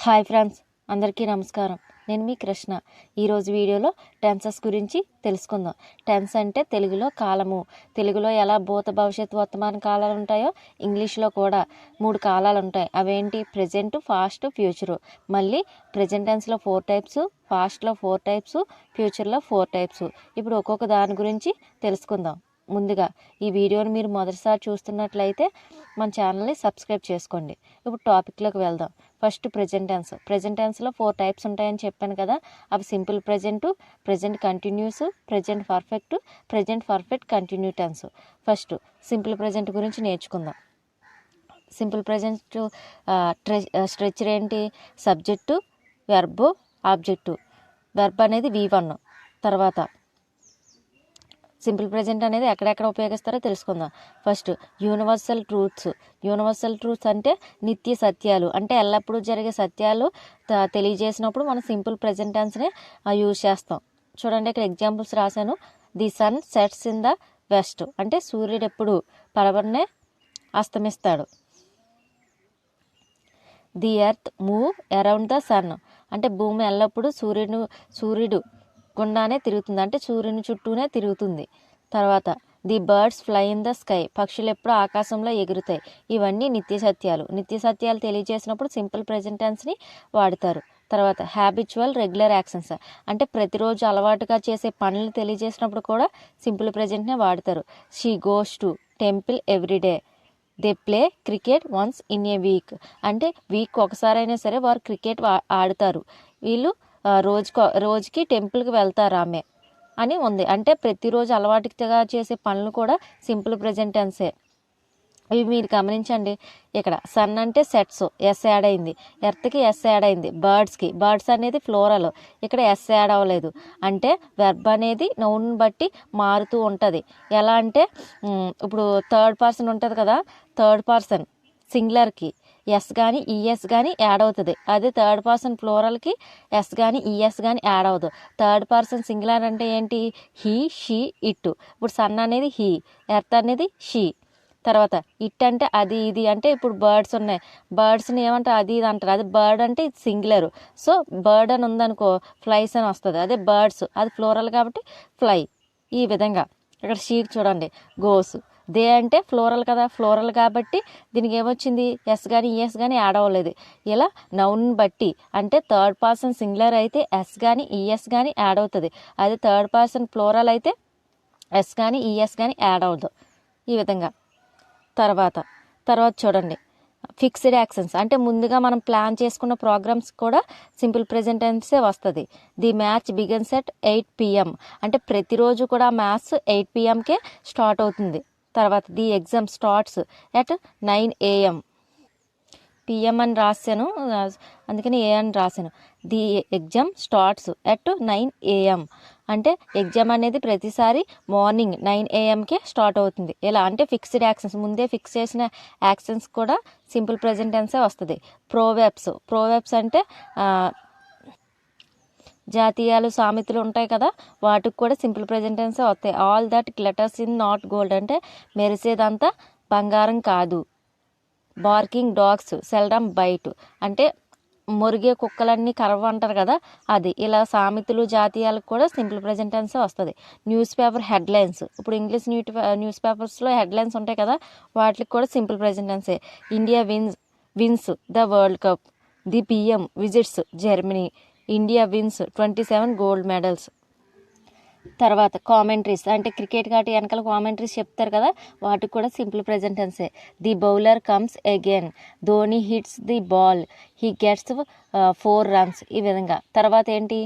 Hi friends, అందరికీ నమస్కారం. నేను మీ కృష్ణ. ఈరోజు వీడియోలో టెన్సెస్ గురించి తెలుసుకుందాం. టెన్స్ అంటే తెలుగులో కాలము. తెలుగులో ఎలా భూత భవిష్యత్తు వర్తమాన కాలాలు ఉంటాయో ఇంగ్లీష్లో కూడా 3 కాలాలు ఉంటాయి. అవేంటి? Present, fast, future. మళ్ళీ ప్రెజెంట్ టెన్స్లో 4 టైప్స్, ఫాస్ట్లో 4 టైప్స్, ఫ్యూచర్లో 4 టైప్స్. ఇప్పుడు ఒక్కొక్క దాని గురించి తెలుసుకుందాం. ముందుగా ఈ వీడియోని మీరు మొదటిసారి చూస్తున్నట్లయితే మన ఛానల్ని సబ్స్క్రైబ్ చేసుకోండి. ఇప్పుడు టాపిక్లోకి వెళ్దాం. First present tense. ప్రెజెంట్ టెన్స్లో 4 టైప్స్ ఉంటాయని చెప్పాను కదా. అవి simple present, present continuous, present perfect, present perfect continue tense. First simple present గురించి నేర్చుకుందాం. సింపుల్ ప్రెజెంట్ స్ట్రక్చర్ ఏంటి? Subject, verb, object. వెర్బ్ అనేది V1. తర్వాత సింపుల్ ప్రెజెంట్ అనేది ఎక్కడెక్కడ ఉపయోగిస్తారో తెలుసుకుందాం. First universal truths. Universal truths అంటే నిత్య సత్యాలు, అంటే ఎల్లప్పుడూ జరిగే సత్యాలు తెలియజేసినప్పుడు మనం సింపుల్ ప్రెజెంట్ టెన్స్ని యూజ్ చేస్తాం. చూడండి, ఇక్కడ ఎగ్జాంపుల్స్ రాశాను. The sun sets in the west అంటే సూర్యుడు ఎప్పుడు పడమరనే అస్తమిస్తాడు. The earth move around the sun అంటే భూమి ఎల్లప్పుడూ సూర్యుడు గుండానే తిరుగుతుంది, అంటే సూర్యుని చుట్టూనే తిరుగుతుంది. తర్వాత the birds fly in the sky పక్షులు ఎప్పుడు ఆకాశంలో ఎగురుతాయి. ఇవన్నీ నిత్య సత్యాలు. నిత్య సత్యాలు తెలియజేసినప్పుడు సింపుల్ ప్రెజెంట్ టెన్స్ని వాడతారు. తర్వాత హ్యాబిచువల్ రెగ్యులర్ యాక్షన్స్ అంటే ప్రతిరోజు అలవాటుగా చేసే పనులు తెలియజేసినప్పుడు కూడా సింపుల్ ప్రెజెంట్నే వాడతారు. She goes to temple everyday. They play cricket once in a week అంటే వీక్ ఒకసారైనా సరే వారు క్రికెట్ ఆడతారు. వీళ్ళు రోజుకి టెంపుల్కి వెళ్తారు ఆమె అని ఉంది. అంటే ప్రతిరోజు అలవాటుగా చేసే పనులు కూడా సింపుల్ ప్రెజెంట్ టెన్సే. ఇవి మీరు గమనించండి. ఇక్కడ సన్ అంటే సెట్స్, ఎస్ యాడ్ అయింది. ఎర్త్కి ఎస్ యాడ్ అయింది. బర్డ్స్ అనేది ఫ్లోరల్, ఇక్కడ ఎస్ యాడ్ అవ్వలేదు. అంటే వెర్బ్ అనేది నౌన్ బట్టి మారుతూ ఉంటుంది. ఎలా అంటే ఇప్పుడు థర్డ్ పర్సన్ ఉంటుంది కదా, థర్డ్ పర్సన్ సింగులర్కి ఎస్ కానీ ఈఎస్ కానీ యాడ్ అవుతుంది. అదే థర్డ్ పర్సన్ ఫ్లోరల్కి ఎస్ కానీ ఈఎస్ కానీ యాడ్ అవ్వదు. థర్డ్ పర్సన్ సింగులర్ అంటే ఏంటి? He, she, it. ఇప్పుడు సన్ అనేది హీ, ఎర్త్ అనేది షీ. తర్వాత ఇట్ అంటే అది, ఇది. అంటే ఇప్పుడు బర్డ్స్ ఉన్నాయి, బర్డ్స్ని ఏమంటారు? అది, ఇది అంటారు. అది బర్డ్ అంటే ఇది సింగులర్. సో బర్డ్ అని ఉందనుకో ఫ్లైస్ అని వస్తుంది. అదే బర్డ్స్ అది ఫ్లోరల్ కాబట్టి ఫ్లై. ఈ విధంగా ఇక్కడ షీట్ చూడండి, గోస్. దే అంటే ఫ్లోరల్ కదా, ఫ్లోరల్ కాబట్టి దీనికి ఏమొచ్చింది? ఎస్ కానీ ఈఎస్ కానీ యాడ్ అవ్వలేదు. ఇలా నౌన్ బట్టి అంటే థర్డ్ పర్సన్ సింగులర్ అయితే ఎస్ కానీ ఈఎస్ కానీ యాడ్ అవుతుంది. అదే థర్డ్ పర్సన్ ఫ్లోరల్ అయితే ఎస్ కానీ ఈఎస్ కానీ యాడ్ అవ్వదు. ఈ విధంగా తర్వాత చూడండి, ఫిక్స్డ్ యాక్షన్స్ అంటే ముందుగా మనం ప్లాన్ చేసుకున్న ప్రోగ్రామ్స్ కూడా సింపుల్ ప్రెజెంట్ టెన్సే వస్తుంది. The match begins at 8 PM అంటే ప్రతిరోజు కూడా మ్యాథ్స్ 8 PMకే స్టార్ట్ అవుతుంది. తర్వాత the exam starts at 9 AM. PM అని రాశాను, అందుకని ఏ అని రాశాను. The exam starts at 9 AM అంటే ఎగ్జామ్ అనేది ప్రతిసారి మార్నింగ్ 9 AMకే స్టార్ట్ అవుతుంది. ఎలా అంటే ఫిక్స్డ్ యాక్షన్స్, ముందే ఫిక్స్ చేసిన యాక్షన్స్ కూడా సింపుల్ ప్రెజెంట్ టెన్సే వస్తుంది. ప్రోవెబ్స్ అంటే జాతీయాలు, సామెతలు ఉంటాయి కదా, వాటికి కూడా సింపుల్ ప్రెజెంట్ టెన్సే వస్తాయి. All that glitters in not gold అంటే మెరిసేదంతా బంగారం కాదు. బార్కింగ్ డాగ్స్ సెల్డమ్ బైట్ అంటే మురిగే కుక్కలన్నీ కరవ అంటారు కదా, అది. ఇలా సామెతలు, జాతీయాలకు కూడా సింపుల్ ప్రెజెంట్ టెన్సే వస్తుంది. న్యూస్ పేపర్ హెడ్లైన్స్ ఇప్పుడు ఇంగ్లీష్ న్యూస్ పేపర్స్లో హెడ్లైన్స్ ఉంటాయి కదా, వాటికి కూడా సింపుల్ ప్రెజెంట్ టెన్సే. India wins the world cup. The PM visits Germany. India wins 27 gold medals. తర్వాత కామెంట్రీస్ అంటే క్రికెట్ కాబట్టి వెనకాల కామెంట్రీస్ చెప్తారు కదా, వాటికి కూడా సింపుల్ ప్రెజెంట్ టెన్సే. The bowler comes again. Dhoni hits the ball. He gets 4 runs. ఈ విధంగా. తర్వాత ఏంటి?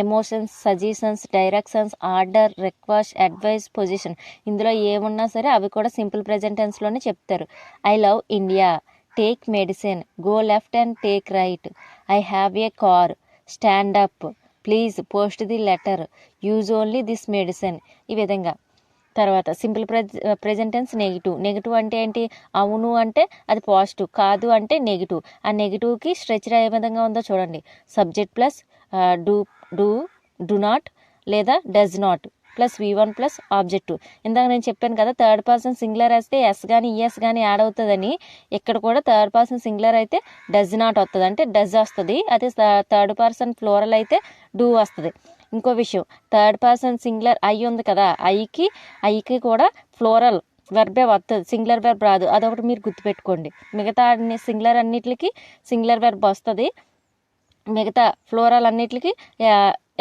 Emotions, suggestions, directions, order, request, advice, position. ఇందులో ఏమున్నా సరే అవి కూడా సింపుల్ ప్రెజెంట్ టెన్స్లోనే చెప్తారు. I love India. Take medicine. Go left and take right. I have a car. Stand up. Please post the letter. Use only this medicine. ఈ విధంగా. తర్వాత simple present tense negative అంటే ఏంటి? అవును అంటే అది పాజిటివ్, కాదు అంటే నెగిటివ్. ఆ నెగిటివ్కి స్ట్రక్చర్ ఏ విధంగా ఉందో చూడండి. సబ్జెక్ట్ ప్లస్ డూ నాట్ లేదా does not. Plus V1 plus objective. ఇందాక నేను చెప్పాను కదా థర్డ్ పర్సన్ సింగులర్ అయితే ఎస్ కానీ ఈఎస్ కానీ యాడ్ అవుతుందని. ఇక్కడ కూడా థర్డ్ పర్సన్ సింగులర్ అయితే డస్ నాట్ వస్తుంది, అంటే డస్ వస్తుంది. అదే థర్డ్ పర్సన్ ఫ్లోరల్ అయితే డూ వస్తుంది. ఇంకో విషయం, థర్డ్ పర్సన్ సింగులర్ ఐ ఉంది కదా, ఐకి కూడా ఫ్లోరల్ వెర్బే వస్తుంది, సింగులర్ వెర్బ్ రాదు. అదొకటి మీరు గుర్తుపెట్టుకోండి. మిగతా సింగులర్ అన్నిటికి సింగులర్ వెర్బ్ వస్తుంది, మిగతా ఫ్లోరల్ అన్నిటికి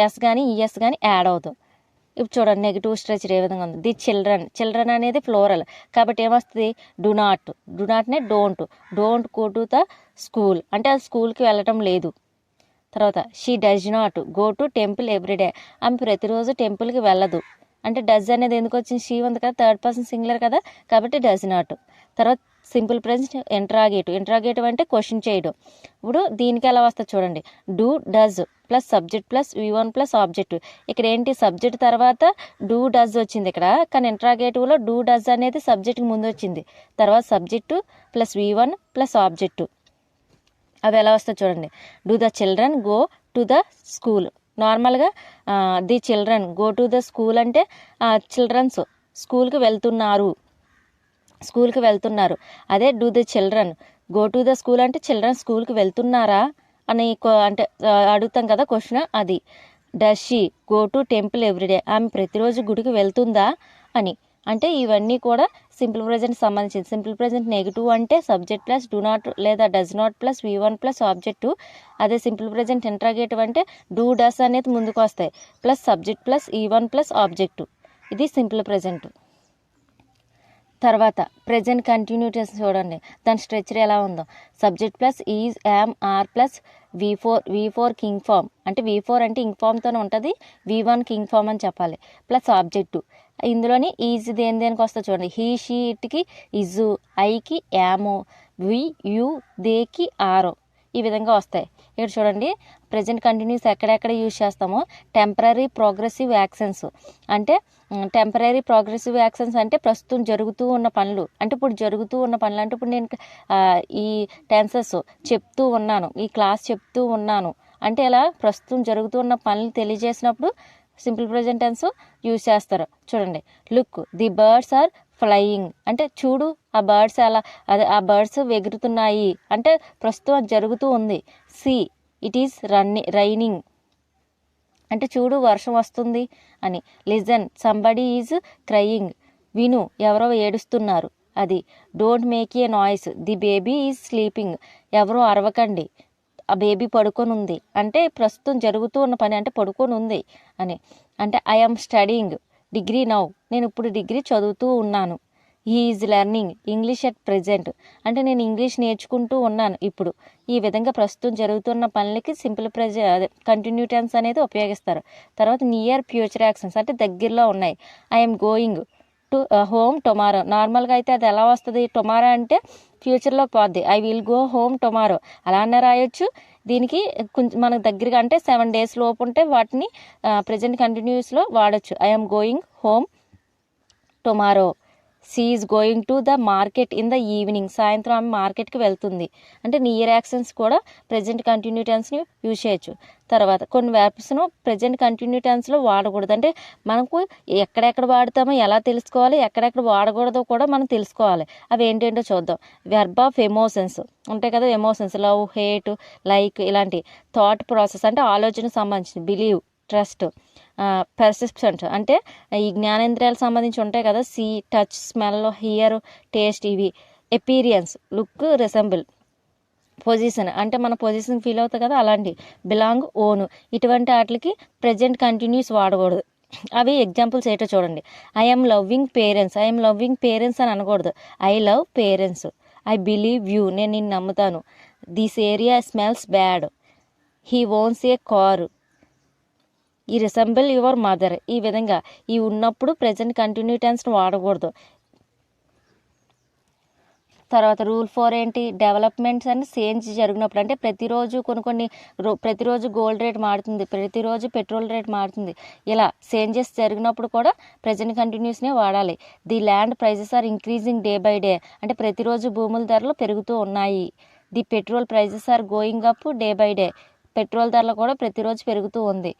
ఎస్ కానీ ఈఎస్ కానీ యాడ్ అవుతుంది. ఇప్పుడు చూడండి నెగిటివ్ స్ట్రక్చర్ ఏ విధంగా ఉంది. ది చిల్డ్రన్ అనేది ఫ్లోరల్ కాబట్టి ఏమొస్తుంది, డు నాట్నే don't go to the school, అంటే అది స్కూల్కి వెళ్ళటం లేదు. తర్వాత she does not go to temple everyday, ఆమె ప్రతిరోజు టెంపుల్కి వెళ్ళదు. అంటే డజ్ అనేది ఎందుకు వచ్చింది, షీ ఉంది కదా, థర్డ్ పర్సన్ సింగులర్ కదా కాబట్టి డజ్ నాట్. తర్వాత సింపుల్ ప్రెజెంట్ ఇంట్రాగేటివ్ అంటే క్వశ్చన్ చేయడం. ఇప్పుడు దీనికి ఎలా వస్తుంది చూడండి, do does plus subject plus V1 plus objective. ఇక్కడ ఏంటి సబ్జెక్ట్ తర్వాత డూ డజ్ వచ్చింది ఇక్కడ, కానీ ఇంట్రాగేటివ్లో డూ డజ్ అనేది సబ్జెక్ట్కి ముందు వచ్చింది. తర్వాత subject plus V1 plus objective. అవి ఎలా వస్తాయి చూడండి, do the children go to the school. నార్మల్గా the children go to the school అంటే చిల్డ్రన్స్ స్కూల్కి వెళ్తున్నారు. అదే do the children go to the school అంటే చిల్డ్రన్ స్కూల్కి వెళ్తున్నారా అని అంటే అడుగుతాం కదా క్వశ్చన్, అది. Does she go to temple everyday, ఆమె ప్రతిరోజు గుడికి వెళ్తుందా అని. అంటే ఇవన్నీ కూడా సింపుల్ ప్రెజెంట్ సంబంధించింది. సింపుల్ ప్రెజెంట్ నెగిటివ్ అంటే సబ్జెక్ట్ ప్లస్ డూ నాట్ లేదా does not plus V1 plus objective. అదే సింపుల్ ప్రెజెంట్ ఇంట్రాగేటివ్ అంటే డూ డస్ అనేది ముందుకు వస్తాయి plus subject plus E1 plus objective. ఇది సింపుల్ ప్రెజెంట్. తర్వాత ప్రెజెంట్ కంటిన్యూటెన్స్ చూడండి, దాని స్ట్రక్చర్ ఎలా ఉందో. Subject plus is am are plus V4 ing form, అంటే V4 అంటే ఇంక్ ఫామ్తోనే ఉంటుంది, V1 కింగ్ ఫామ్ అని చెప్పాలి, ప్లస్ ఆబ్జెక్టివ్. ఇందులోని ఈజ్ దేనికి వస్తా చూడండి, హీ షీ ఇట్కి ఇజు, ఐకి యామో, వి యు దేకి ఆరో, ఈ విధంగా వస్తాయి. ఇక్కడ చూడండి ప్రెజెంట్ కంటిన్యూస్ ఎక్కడెక్కడ యూజ్ చేస్తామో. టెంపరీ ప్రోగ్రెసివ్ యాక్షన్స్ అంటే టెంపరీ ప్రోగ్రెసివ్ యాక్షన్స్ అంటే ప్రస్తుతం జరుగుతూ ఉన్న పనులు. అంటే ఇప్పుడు జరుగుతూ ఉన్న పనులు అంటే ఇప్పుడు నేను ఈ టెన్సెస్ చెప్తూ ఉన్నాను, ఈ క్లాస్ చెప్తూ ఉన్నాను అంటే ఇలా ప్రస్తుతం జరుగుతూ ఉన్న పనులు తెలియజేసినప్పుడు సింపుల్ ప్రెజెంట్ టెన్స్ యూజ్ చేస్తారు. చూడండి look the birds are flying అంటే చూడు ఆ బర్డ్స్ ఆ బర్డ్స్ ఎగురుతున్నాయి అంటే ప్రస్తుతం జరుగుతూ ఉంది. సీ ఇట్ ఈస్ రైనింగ్ అంటే చూడు వర్షం వస్తుంది అని. లిజన్ సంబడీ ఈజ్ క్రయింగ్ విను ఎవరో ఏడుస్తున్నారు అది. Don't make a noise the baby is sleeping ఎవరో అరవకండి ఆ బేబీ పడుకొని ఉంది అంటే ప్రస్తుతం జరుగుతూ ఉన్న పని అంటే పడుకొని ఉంది అని. అంటే I am studying degree now నేను ఇప్పుడు డిగ్రీ చదువుతూ ఉన్నాను. He is learning English at present అంటే నేను ఇంగ్లీష్ నేర్చుకుంటూ ఉన్నాను ఇప్పుడు. ఈ విధంగా ప్రస్తుతం జరుగుతున్న పనులకి సింపుల్ కంటిన్యూ టెన్స్ అనేది ఉపయోగిస్తారు. తర్వాత నియర్ ఫ్యూచర్ యాక్షన్స్ అంటే దగ్గరలో ఉన్నాయి. ఐఎమ్ గోయింగ్ టు హోమ్ టొమారో నార్మల్గా అయితే అది ఎలా వస్తుంది, టొమారో అంటే ఫ్యూచర్లోకి పోద్ది. ఐ విల్ గో హోమ్ టొమారో అలానే రాయొచ్చు. దీనికి కొంచెం మనకు దగ్గరగా అంటే 7 days లోపు ఉంటే వాటిని ప్రెజెంట్ కంటిన్యూస్లో వాడచ్చు. I'm going home tomorrow. She is going to the market in the evening సాయంత్రం ఆమె మార్కెట్కి వెళ్తుంది అంటే నియర్ యాక్షన్స్ కూడా ప్రెజెంట్ కంటిన్యూ టెన్స్ని యూజ్ చేయొచ్చు. తర్వాత కొన్ని వెర్బ్స్ను ప్రెజెంట్ కంటిన్యూ టెన్స్లో వాడకూడదు అంటే మనకు ఎక్కడెక్కడ వాడతామో ఎలా తెలుసుకోవాలి, ఎక్కడెక్కడ వాడకూడదో కూడా మనం తెలుసుకోవాలి. అవి ఏంటంటో చూద్దాం. వెర్బ్ ఆఫ్ ఎమోషన్స్ ఉంటాయి కదా, ఎమోషన్స్ లవ్ హేట్ లైక్ ఇలాంటి. థాట్ ప్రాసెస్ అంటే ఆలోచనకు సంబంధించింది. Believe trust. పర్సిస్టెంట్ అంటే ఈ జ్ఞానేంద్రియాలకు సంబంధించి ఉంటాయి కదా, see touch smell hear taste ఇవి. Experience look resemble. పొజిషన్ అంటే మన పొజిషన్ ఫీల్ అవుతుంది కదా అలాంటి. బిలాంగ్ ఓన్ ఇటువంటి వాటికి ప్రెజెంట్ కంటిన్యూస్ వాడకూడదు. అవి ఎగ్జాంపుల్స్ ఏంటో చూడండి. ఐఎమ్ లవ్వింగ్ పేరెంట్స్ అని అనకూడదు. I love parents. I believe you నేను నిన్ను నమ్ముతాను. This area smells bad. He ones A car. ఈ రిసెంబుల్ యువర్ మదర్. ఈ విధంగా ఈ ఉన్నప్పుడు ప్రెజెంట్ కంటిన్యూ టెన్స్ని వాడకూడదు. తర్వాత రూల్ 4 ఏంటి, డెవలప్మెంట్స్ అండ్ చేంజ్ జరిగినప్పుడు అంటే ప్రతిరోజు ప్రతిరోజు గోల్డ్ రేట్ మారుతుంది, ప్రతిరోజు పెట్రోల్ రేట్ మారుతుంది, ఇలా చేంజెస్ జరిగినప్పుడు కూడా ప్రెజెంట్ కంటిన్యూస్నే వాడాలి. The land prices are increasing day by day అంటే ప్రతిరోజు భూముల ధరలు పెరుగుతూ ఉన్నాయి. The petrol prices are going up day by day petrol ధరలు కూడా ప్రతిరోజు పెరుగుతూ ఉంది.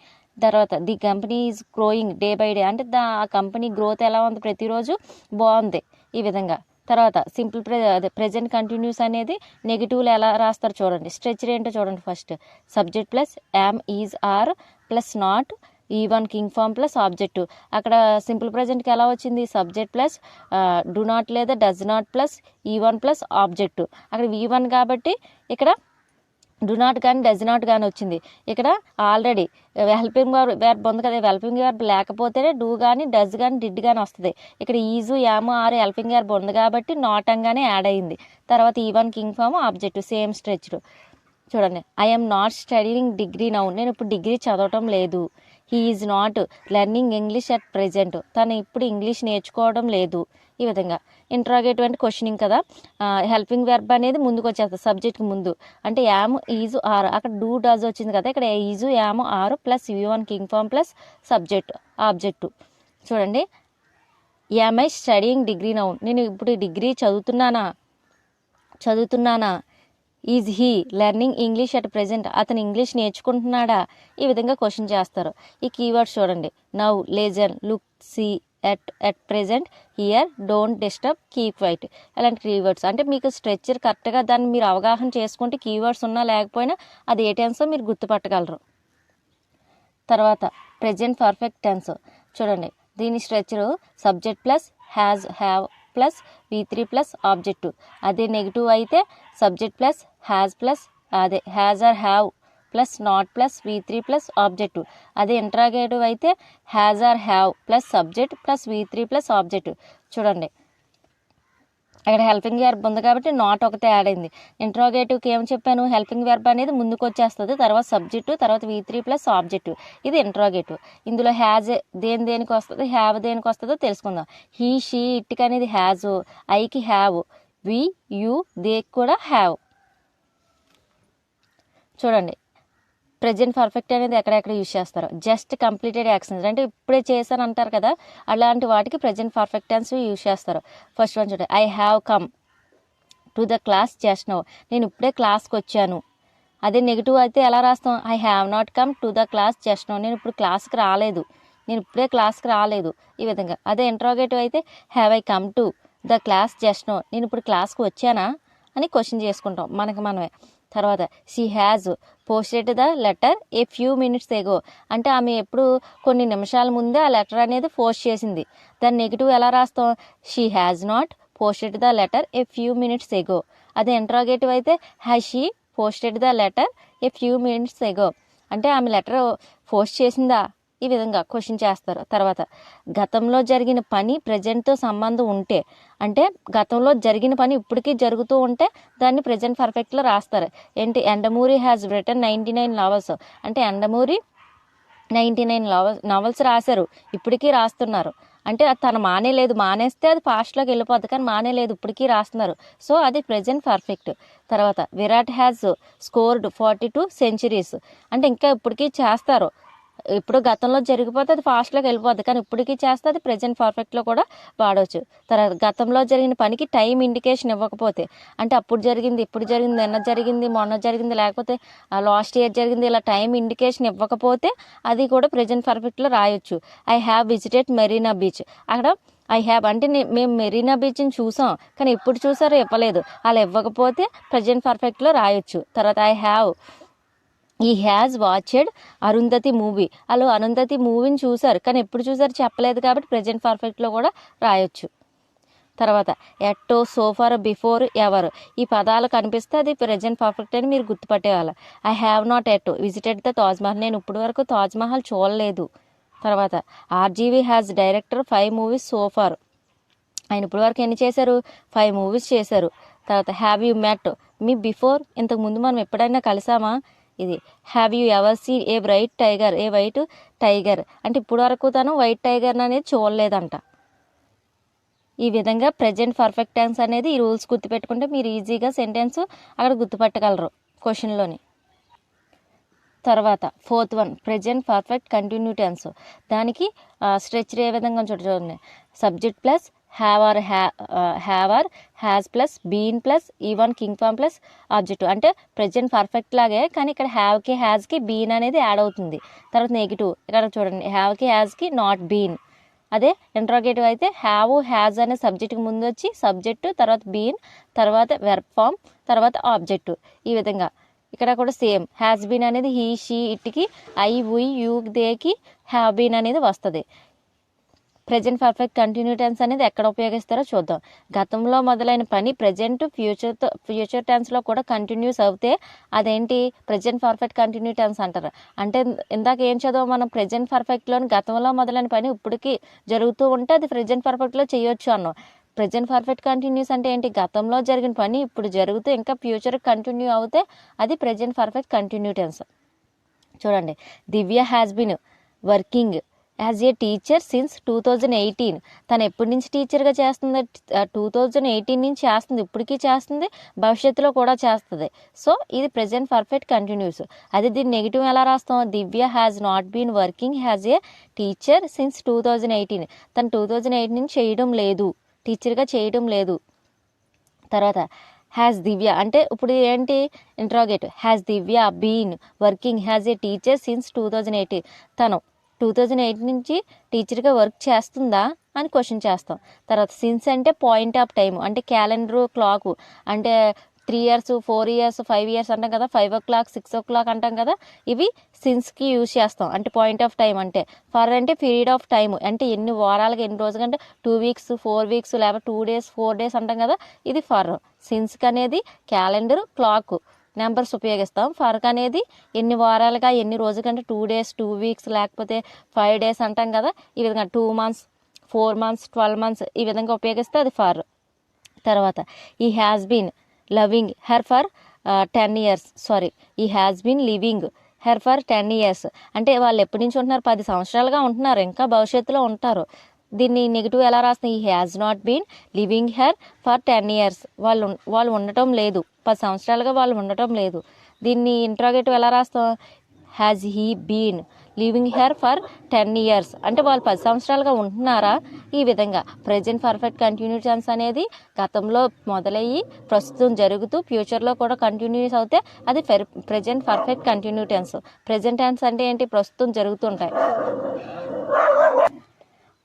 తర్వాత the company is growing day by day, అంటే ఆ కంపెనీ గ్రోత్ ఎలా ఉంది, ప్రతిరోజు బాగుంది ఈ విధంగా. తర్వాత సింపుల్ ప్రెజెంట్ కంటిన్యూస్ అనేది నెగిటివ్లు ఎలా రాస్తారు చూడండి. స్ట్రెచర్ ఏంటో చూడండి. First subject plus am, is, are plus not, E1 ing form plus object. అక్కడ సింపుల్ ప్రెజెంట్కి ఎలా వచ్చింది, సబ్జెక్ట్ ప్లస్ డు నాట్ లేదా does not plus E1 plus object. అక్కడ V1 కాబట్టి ఇక్కడ డు నాట్ కానీ డస్ నాట్ కానీ వచ్చింది. ఇక్కడ ఆల్రెడీ హెల్పింగ్ వెర్బ్ ఉంది కదా, హెల్పింగ్ వెర్బ్ లేకపోతేనే డూ కానీ డస్ కానీ డిడ్ కానీ వస్తుంది. ఇక్కడ is, am, are helping verb ఉంది కాబట్టి నాట్ అంగానే యాడ్ అయ్యింది. తర్వాత E1 ing form object same stretched. చూడండి, I'm not studying degree now, నేను ఇప్పుడు డిగ్రీ చదవటం లేదు. He is not learning English at present, తను ఇప్పుడు ఇంగ్లీష్ నేర్చుకోవడం లేదు. ఈ విధంగా ఇంట్రాగేటివ్ అంటే క్వశ్చనింగ్ కదా, హెల్పింగ్ వెర్బ్ అనేది ముందుకు వచ్చేస్తుంది సబ్జెక్ట్కి ముందు. అంటే యామ్, ఈజు, ఆర్, అక్కడ డూ డస్ వచ్చింది కదా, ఇక్కడ is, am, are plus V1 king form plus subject object. చూడండి, am I studying degree now, నేను ఇప్పుడు డిగ్రీ చదువుతున్నానా. Is he learning English at present, అతను ఇంగ్లీష్ నేర్చుకుంటున్నాడా. ఈ విధంగా క్వశ్చన్ చేస్తారు. ఈ కీవర్డ్స్ చూడండి. Now, listen, look, see, at present, hear, don't disturb, keep quiet. అలాంటి కీవర్డ్స్ అంటే మీకు స్ట్రక్చర్ కరెక్ట్గా దాన్ని మీరు అవగాహన చేసుకుంటే కీవర్డ్స్ ఉన్నా లేకపోయినా అది ఏ టెన్సో మీరు గుర్తుపట్టగలరు. తర్వాత ప్రెజెంట్ పర్ఫెక్ట్ టెన్స్ చూడండి. దీని structure subject plus has, have plus V3 plus object. అదే నెగిటివ్ అయితే subject plus has are have plus not plus V3 plus object. అదే ఇంట్రాగేటివ్ అయితే has are have plus subject plus V3 plus object. చూడండి, అక్కడ helping verb ఉంది కాబట్టి not ఒకటే add అయింది. ఇంట్రాగేటివ్కి ఏం చెప్పాను, హెల్పింగ్ వెర్బ్ అనేది ముందుకు వచ్చేస్తుంది, తర్వాత సబ్జెక్టు, తర్వాత V3 ప్లస్ ఆబ్జెక్టు. ఇది ఇంట్రాగేటివ్. ఇందులో హ్యాజ్ దేనికి వస్తుంది, హ్యావ్ దేనికి వస్తుందో తెలుసుకుందాం. హీ, షీ, ఇట్కి అనేది హ్యాజ్, ఐకి హ్యావ్, వి, యూ, దేకి కూడా హ్యావ్. చూడండి, ప్రెజెంట్ పర్ఫెక్ట్ అనేది ఎక్కడెక్కడ యూజ్ చేస్తారు. జస్ట్ కంప్లీటెడ్ యాక్షన్స్ అంటే ఇప్పుడే చేశాను అంటారు కదా, అలాంటి వాటికి ప్రెజెంట్ పర్ఫెక్ట్ టెన్స్ యూజ్ చేస్తారు. ఫస్ట్ వన్ చూడండి, I have come to the class just now, నేను ఇప్పుడే క్లాస్కి వచ్చాను. అదే నెగిటివ్ అయితే ఎలా రాస్తాం, I have not come to the class just now, నేను ఇప్పుడు క్లాస్కి రాలేదు, నేను ఇప్పుడే క్లాస్కి రాలేదు. ఈ విధంగా. అదే ఇంట్రాగేటివ్ అయితే have I come to the class just now, నేను ఇప్పుడు క్లాస్కి వచ్చానా అని క్వశ్చన్ చేసుకుంటాం మనకి మనమే. తర్వాత she has posted the letter a few minutes ఎగో, అంటే ఆమె ఎప్పుడు కొన్ని నిమిషాల ముందే ఆ లెటర్ అనేది పోస్ట్ చేసింది. దాని నెగిటివ్ ఎలా రాస్తాం, she has not posted the letter a few minutes ఎగో. అదే ఇంట్రాగేటివ్ అయితే has she posted the letter a few minutes ఎగో, అంటే ఆమె లెటర్ పోస్ట్ చేసిందా. ఈ విధంగా క్వశ్చన్ చేస్తారు. తర్వాత గతంలో జరిగిన పని ప్రజెంట్తో సంబంధం ఉంటే, అంటే గతంలో జరిగిన పని ఇప్పటికీ జరుగుతూ ఉంటే దాన్ని ప్రజెంట్ పర్ఫెక్ట్లో రాస్తారు. ఏంటి, ఎండమూరి హ్యాజ్ రిటన్ 99 నావెల్స్, అంటే ఎండమూరి 99 నావెల్స్ రాశారు, ఇప్పటికీ రాస్తున్నారు. అంటే తను మానేలేదు, మానేస్తే అది ఫాస్ట్లోకి వెళ్ళిపోద్ది, కానీ మానేలేదు, ఇప్పటికీ రాస్తున్నారు. సో అది ప్రజెంట్ పర్ఫెక్ట్. తర్వాత విరాట్ హ్యాజ్ స్కోర్డ్ 42 సెంచరీస్, అంటే ఇంకా ఇప్పటికీ చేస్తారు, ఇప్పుడు గతంలో జరిగిపోతే అది ఫాస్ట్లోకి వెళ్ళిపోద్ది, కానీ ఇప్పటికీ చేస్తే అది ప్రజెంట్ పర్ఫెక్ట్లో కూడా వాడవచ్చు. తర్వాత గతంలో జరిగిన పనికి టైం ఇండికేషన్ ఇవ్వకపోతే, అంటే అప్పుడు జరిగింది, ఇప్పుడు జరిగింది, నిన్న జరిగింది, మొన్న జరిగింది, లేకపోతే లాస్ట్ ఇయర్ జరిగింది, ఇలా టైం ఇండికేషన్ ఇవ్వకపోతే అది కూడా ప్రజెంట్ పర్ఫెక్ట్లో రాయొచ్చు. I have visited Marina beach, అక్కడ ఐ హ్యావ్ అంటే మేము మెరీనా బీచ్ని చూసాం, కానీ ఎప్పుడు చూసారో ఇవ్వలేదు, అలా ఇవ్వకపోతే ప్రజెంట్ పర్ఫెక్ట్లో రాయొచ్చు. తర్వాత ఐ హ్యావ్ ఈ హ్యాజ్ వాచెడ్ అరుంధతి మూవీ, అలా అరుంధతి మూవీని చూశారు, కానీ ఎప్పుడు చూసారు చెప్పలేదు, కాబట్టి ప్రజెంట్ పర్ఫెక్ట్లో కూడా రాయొచ్చు. తర్వాత ఎట్టో, సోఫార్, బిఫోర్, ఎవరు, ఈ పదాలు కనిపిస్తే అది ప్రజెంట్ పర్ఫెక్ట్ అని మీరు గుర్తుపట్టేవాళ్ళు. I have not yet visited the Taj Mahal, నేను ఇప్పటి వరకు తాజ్మహల్ చూడలేదు. తర్వాత RGV has director 5 movies so far, ఆయన ఇప్పటి వరకు ఎన్ని చేశారు, 5 మూవీస్ చేశారు. తర్వాత have you met me before, ఇంతకుముందు మనం ఎప్పుడైనా కలిసామా. ఇది have you ever seen a white tiger, అంటే ఇప్పుడు వరకు తను వైట్ టైగర్ అనేది చూడలేదంట. ఈ విధంగా ప్రజెంట్ పర్ఫెక్ట్ టెన్స్ అనేది ఈ రూల్స్ గుర్తుపెట్టుకుంటే మీరు ఈజీగా సెంటెన్స్ అక్కడ గుర్తుపట్టగలరు క్వశ్చన్లోని. తర్వాత 4th one present perfect continue tense, దానికి స్ట్రెచర్ ఏ విధంగా చూడండి. Subject plus have or has plus been plus E one ing form plus objective. అంటే ప్రజెంట్ పర్ఫెక్ట్ లాగే, కానీ ఇక్కడ హ్యావ్కి హ్యాస్కి బీన్ అనేది యాడ్ అవుతుంది. తర్వాత నెగిటివ్ ఇక్కడ చూడండి, హ్యావ్కి హ్యాస్కి నాట్ బీన్. అదే ఇంట్రాగేటివ్ అయితే హ్యావ్ హ్యాజ్ అనే సబ్జెక్ట్కి ముందు వచ్చి సబ్జెక్టు, తర్వాత బీన్, తర్వాత వెర్బ్ ఫామ్, తర్వాత ఆబ్జెక్టివ్. ఈ విధంగా ఇక్కడ కూడా సేమ్. హ్యాస్ బీన్ అనేది హీ షీ ఇట్కి, ఐ ఉయ్ యూ దేకి హ్యావ్ బీన్ అనేది వస్తుంది. ప్రజెంట్ పర్ఫెక్ట్ కంటిన్యూ టెన్స్ అనేది ఎక్కడ ఉపయోగిస్తారో చూద్దాం. గతంలో మొదలైన పని ప్రజెంట్ ఫ్యూచర్ టెన్స్లో కూడా కంటిన్యూస్ అవుతే అదేంటి ప్రజెంట్ పర్ఫెక్ట్ కంటిన్యూ టెన్స్ అంటారు. అంటే ఇందాక ఏం చదువు మనం, ప్రజెంట్ పర్ఫెక్ట్లోని గతంలో మొదలైన పని ఇప్పటికి జరుగుతూ ఉంటే అది ప్రజెంట్ పర్ఫెక్ట్లో చేయొచ్చు అన్నాం. ప్రజెంట్ పర్ఫెక్ట్ కంటిన్యూస్ అంటే ఏంటి, గతంలో జరిగిన పని ఇప్పుడు జరుగుతూ ఇంకా ఫ్యూచర్ కంటిన్యూ అవుతే అది ప్రజెంట్ పర్ఫెక్ట్ కంటిన్యూ టెన్స్. చూడండి, Divya has been working as a teacher since 2018. తను ఎప్పటి నుంచి టీచర్గా చేస్తుంది, 2018 నుంచి చేస్తుంది, ఇప్పటికీ చేస్తుంది, భవిష్యత్తులో కూడా చేస్తుంది. సో ఇది ప్రజెంట్ పర్ఫెక్ట్ కంటిన్యూస్. అదే దీన్ని నెగిటివ్ ఎలా రాస్తాం, Divya has not been working as a teacher since 2018. తను 2018 నుంచి చేయడం లేదు, టీచర్గా చేయడం లేదు. తర్వాత హ్యాస్ దివ్య అంటే ఇప్పుడు ఏంటి interrogative, has Divya been working has a teacher since 2018. తను 2008 నుంచి టీచర్గా వర్క్ చేస్తుందా అని క్వశ్చన్ చేస్తాం. తర్వాత సిన్స్ అంటే పాయింట్ ఆఫ్ టైం, అంటే క్యాలెండరు క్లాకు, అంటే 3 years 4 years 5 years అంటాం కదా, 5 o'clock 6 o'clock అంటాం కదా, ఇవి సిన్స్కి యూజ్ చేస్తాం. అంటే పాయింట్ ఆఫ్ టైం. అంటే ఫర్ అంటే పీరియడ్ ఆఫ్ టైం, అంటే ఎన్ని వారాలకి ఎన్ని రోజులు, అంటే 2 weeks 4 weeks లేకపోతే 2 days 4 days అంటాం కదా, ఇది ఫర్. సిన్స్కి అనేది క్యాలెండర్ క్లాక్ నెంబర్స్ ఉపయోగిస్తాం. ఫర్క్ అనేది ఎన్ని వారాలుగా ఎన్ని రోజులంటే 2 days 2 weeks లేకపోతే 5 days అంటాం కదా, ఈ విధంగా 2 months 4 months 12 months ఈ విధంగా ఉపయోగిస్తే అది ఫర్. తర్వాత he has been loving her for 10 years, he has been living her for 10 years. అంటే వాళ్ళు ఎప్పటి నుంచి ఉంటున్నారు, 10 సంవత్సరాలుగా ఉంటున్నారు, ఇంకా భవిష్యత్తులో ఉంటారు. దీన్ని నెగిటివ్ ఎలా రాస్తాం, he has not been living her for 10 years. వాళ్ళు ఉండటం లేదు, 10 సంవత్సరాలుగా వాళ్ళు ఉండటం లేదు. దీన్ని ఇంట్రాగేటివ్ ఎలా రాస్తాం, has he been living her for 10 years. అంటే వాళ్ళు 10 సంవత్సరాలుగా ఉంటున్నారా. ఈ విధంగా ప్రజెంట్ పర్ఫెక్ట్ కంటిన్యూ టెన్స్ అనేది గతంలో మొదలయ్యి ప్రస్తుతం జరుగుతూ ఫ్యూచర్లో కూడా కంటిన్యూస్ అవుతే అది present perfect continue tense. Present tense అంటే ఏంటి, ప్రస్తుతం జరుగుతుంటాయి.